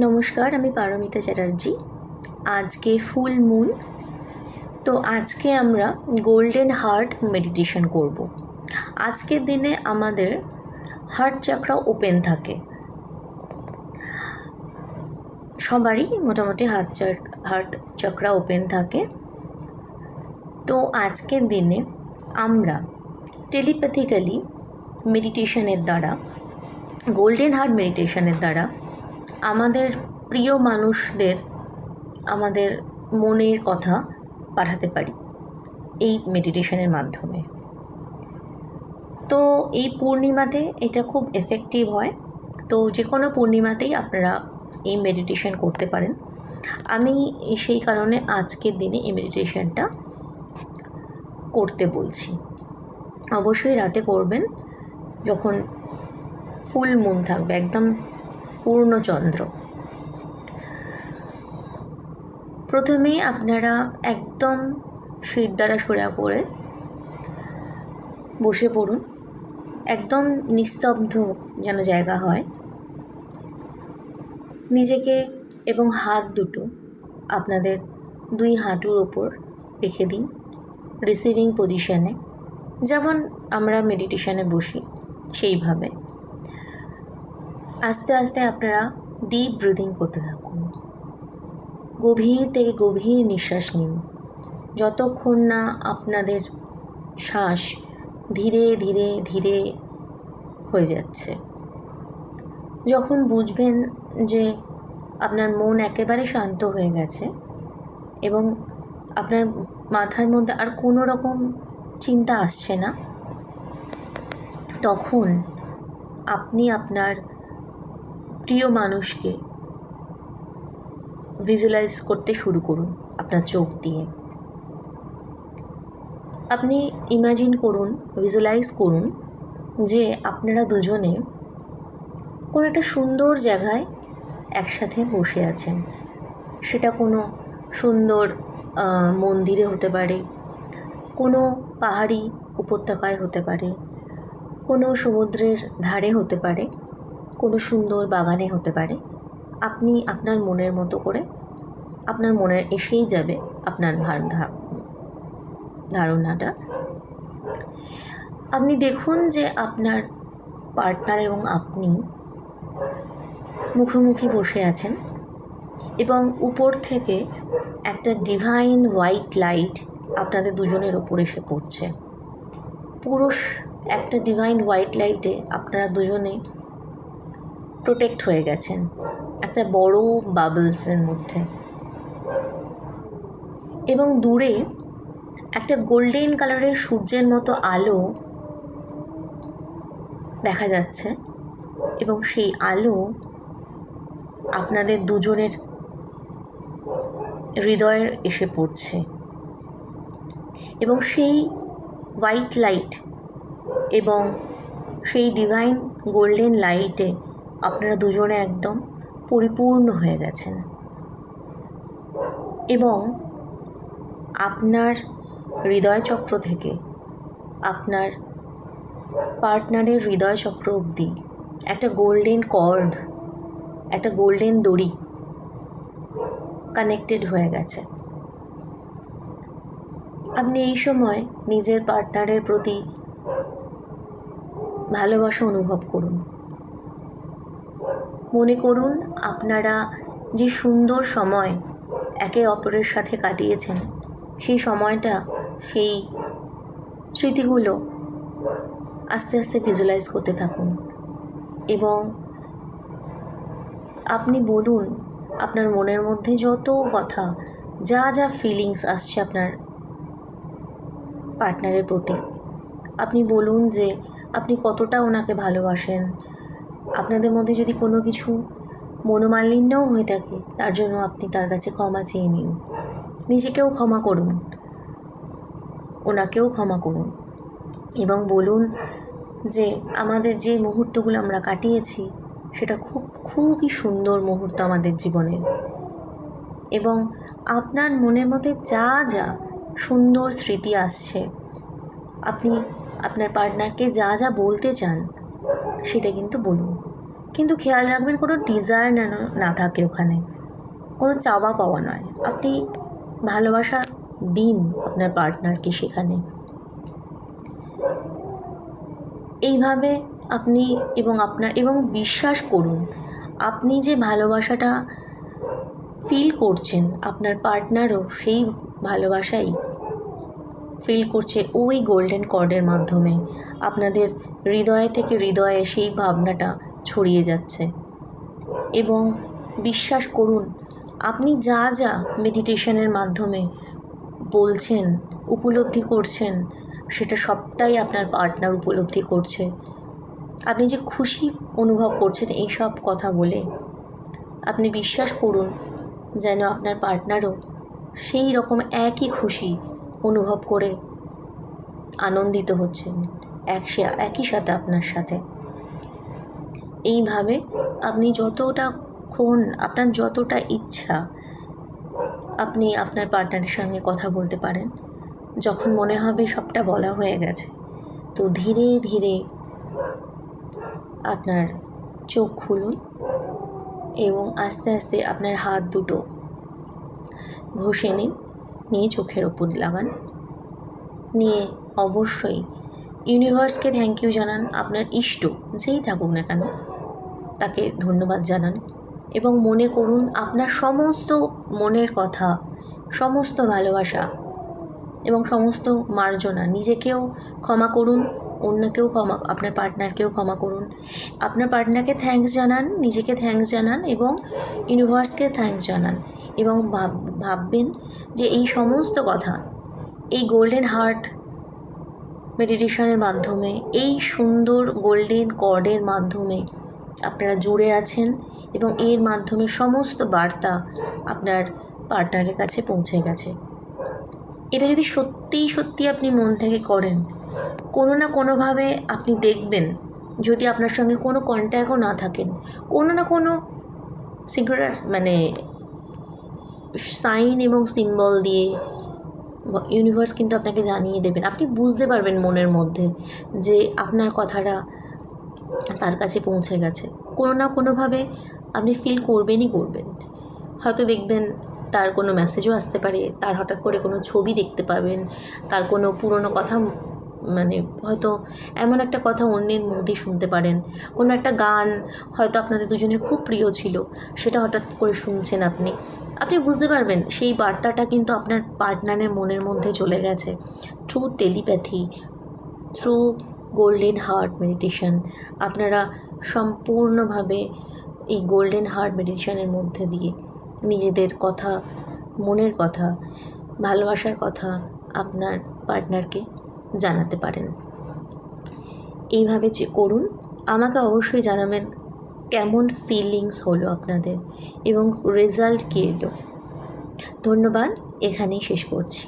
নমস্কার, আমি পারমিতা চ্যাটার্জি। আজকে ফুল মুন, তো আজকে আমরা গোল্ডেন হার্ট মেডিটেশন করব। আজকের দিনে আমাদের হার্ট চাকরা ওপেন থাকে, সবারই মোটামুটি হার্ট চাকরা ওপেন থাকে। তো আজকের দিনে আমরা টেলিপ্যাথিক্যালি মেডিটেশনের দ্বারা, গোল্ডেন হার্ট মেডিটেশনের দ্বারা আমাদের প্রিয় মানুষদের আমাদের মনের কথা পাঠাতে পারি এই মেডিটেশনের মাধ্যমে। তো এই পূর্ণিমাতে এটা খুব এফেক্টিভ হয়। তো যে কোনো পূর্ণিমাতেই আপনারা এই মেডিটেশন করতে পারেন। আমি সেই কারণে আজকের দিনে এই মেডিটেশনটা করতে বলছি। অবশ্যই রাতে করবেন, যখন ফুল মুন থাকবে, একদম পূর্ণচন্দ্র। প্রথমেই আপনারা একদম শিরদাঁড়া সোজা করে বসে পড়ুন, একদম নিস্তব্ধ যেন জায়গা হয়। নিজেকে এবং হাত দুটো আপনাদের দুই হাঁটুর ওপর রেখে দিন, রিসিভিং পজিশনে, যেমন আমরা মেডিটেশনে বসি সেইভাবে। আস্তে আস্তে আপনারা ডিপ ব্রিদিং করতে থাকুন, গভীর থেকে গভীর নিঃশ্বাস নিন, যতক্ষণ না আপনাদের শ্বাস ধীরে ধীরে ধীরে হয়ে যাচ্ছে। যখন বুঝবেন যে আপনার মন একেবারে শান্ত হয়ে গেছে এবং আপনার মাথার মধ্যে আর কোনো রকম চিন্তা আসছে না, তখন আপনি আপনার প্রিয় মানুষকে ভিজুয়ালাইজ করতে শুরু করুন আপনার চোখ দিয়ে। আপনি ইমাজিন করুন, ভিজুয়ালাইজ করুন যে আপনারা দুজনে কোনো একটা সুন্দর জায়গায় একসাথে বসে আছেন। সেটা কোনো সুন্দর মন্দিরে হতে পারে, কোনো পাহাড়ি উপত্যকায় হতে পারে, কোনো সমুদ্রের ধারে হতে পারে, কোনো সুন্দর বাগানে হতে পারে। আপনি আপনার মনের মতো করে, আপনার মনে এসেই যাবে আপনার ধারণাটা। আপনি দেখুন যে আপনার পার্টনার এবং আপনি মুখোমুখি বসে আছেন এবং উপর থেকে একটা ডিভাইন হোয়াইট লাইট আপনাদের দুজনের ওপর এসে পড়ছে। পুরো একটা ডিভাইন হোয়াইট লাইটে আপনারা দুজনে প্রোটেক্ট হয়ে গেছেন একটা বড় বাবলসের মধ্যে। এবং দূরে একটা গোল্ডেন কালারের সূর্যের মতো আলো দেখা যাচ্ছে এবং সেই আলো আপনাদের দুজনের হৃদয়ে এসে পড়ছে এবং সেই হোয়াইট লাইট এবং সেই ডিভাইন গোল্ডেন লাইটে আপনারা দুজনে একদম পরিপূর্ণ হয়ে গেছেন। এবং আপনার হৃদয়চক্র থেকে আপনার পার্টনারের হৃদয়চক্র অবধি একটা গোল্ডেন কর্ড, একটা গোল্ডেন দড়ি কানেক্টেড হয়ে গেছে। আপনি এই সময় নিজের পার্টনারের প্রতি ভালোবাসা অনুভব করুন। মনে করুন আপনারা যে সুন্দর সময় একে অপরের সাথে কাটিয়েছেন, সেই সময়টা, সেই স্মৃতিগুলো আস্তে আস্তে ভিজুয়ালাইজ করতে থাকুন। এবং আপনি বলুন আপনার মনের মধ্যে যত কথা, যা যা ফিলিংস আসছে আপনার পার্টনারের প্রতি, আপনি বলুন যে আপনি কতটা ওনাকে ভালোবাসেন। আপনাদের মধ্যে যদি কোনো কিছু মনোমালিন্যও হয়ে থাকে, তার জন্য আপনি তার কাছে ক্ষমা চেয়ে নিন। নিজেকেও ক্ষমা করুন, ওনাকেও ক্ষমা করুন এবং বলুন যে আমাদের যে মুহূর্তগুলো আমরা কাটিয়েছি সেটা খুবই সুন্দর মুহূর্ত আমাদের জীবনের। এবং আপনার মনের মধ্যে যা যা সুন্দর স্মৃতি আসছে, আপনি আপনার পার্টনারকে যা যা বলতে চান সেটা কিন্তু বলুন। কিন্তু খেয়াল রাখবেন কোনো ডিজায়ার না থাকে ওখানে, কোনো চাওয়া পাওয়া নয়। আপনি ভালোবাসা দিন আপনার পার্টনারকে সেখানে। এইভাবে আপনি এবং বিশ্বাস করুন, আপনি যে ভালোবাসাটা ফিল করছেন, আপনার পার্টনারও সেই ভালোবাসাই ফিল করছে ওই গোল্ডেন কর্ডের মাধ্যমে। আপনাদের হৃদয় থেকে হৃদয়ে সেই ভাবনাটা ছড়িয়ে যাচ্ছে। এবং বিশ্বাস করুন, আপনি যা যা মেডিটেশনের মাধ্যমে বলছেন, উপলব্ধি করছেন, সেটা সবটাই আপনার পার্টনার উপলব্ধি করছে। আপনি যে খুশি অনুভব করছেন এই সব কথা বলে, আপনি বিশ্বাস করুন যেন আপনার পার্টনারও সেই রকম একই খুশি অনুভব করে আনন্দিত হচ্ছেন একই সাথে আপনার সাথে। এইভাবে আপনি আপনার যতটা ইচ্ছা আপনি আপনার পার্টনারের সঙ্গে কথা বলতে পারেন। যখন মনে হবে সবটা বলা হয়ে গেছে, তো ধীরে ধীরে আপনার চোখ খুলুন এবং আস্তে আস্তে আপনার হাত দুটো ঘষে নিয়ে চোখের ওপর লাগান। নিয়ে অবশ্যই ইউনিভার্সকে থ্যাংক ইউ জানান। আপনার ইষ্ট যেই থাকুক না কেন তাকে ধন্যবাদ জানান এবং মনে করুন আপনার সমস্ত মনের কথা, সমস্ত ভালোবাসা এবং সমস্ত মার্জনা। নিজেকেও ক্ষমা করুন, অন্যকেও আপনার পার্টনারকেও ক্ষমা করুন। আপনার পার্টনারকে থ্যাঙ্কস জানান, নিজেকে থ্যাঙ্কস জানান এবং ইউনিভার্সকে থ্যাঙ্কস জানান। এবং ভাববেন যে এই সমস্ত কথা এই গোল্ডেন হার্ট মেডিটেশনের মাধ্যমে, এই সুন্দর গোল্ডেন কর্ডের মাধ্যমে আপনারা জুড়ে আছেন এবং এর মাধ্যমে সমস্ত বার্তা আপনার পার্টনারের কাছে পৌঁছে গেছে। এটা যদি সত্যি আপনি মন থেকে করেন, কোনো না কোনোভাবে আপনি দেখবেন, যদি আপনার সঙ্গে কোনো কন্ট্যাক্টও না থাকেন, কোনো না কোনো সাইন এবং সিম্বল দিয়ে ইউনিভার্স কিন্তু আপনাকে জানিয়ে দেবেন। আপনি বুঝতে পারবেন মনের মধ্যে যে আপনার কথাটা তার কাছে পৌঁছে গেছে। কোনো না কোনোভাবে আপনি ফিল করবেন। হয়তো দেখবেন তার কোনো মেসেজও আসতে পারে, তার হঠাৎ করে কোনো ছবি দেখতে পাবেন, তার কোনো পুরনো কথা, হয়তো এমন একটা কথা অন্যের মুখে শুনতে পারেন, কোনো একটা গান হয়তো আপনাদের দুজনের খুব প্রিয় ছিল, সেটা হঠাৎ করে শুনছেন আপনি বুঝতে পারবেন সেই বার্তাটা কিন্তু আপনার পার্টনারের মনের মধ্যে চলে গেছে। Through telepathy, through golden heart meditation আপনারা সম্পূর্ণভাবে এই গোল্ডেন হার্ট মেডিটেশনের মধ্যে দিয়ে নিজেদের কথা, মনের কথা, ভালোবাসার কথা আপনার পার্টনারকে জানাতে পারেন। এইভাবে যে করুন, আমাকে অবশ্যই জানাবেন কেমন ফিলিংস হলো আপনাদের এবং রেজাল্ট কী এলো। ধন্যবাদ, এখানেই শেষ করছি।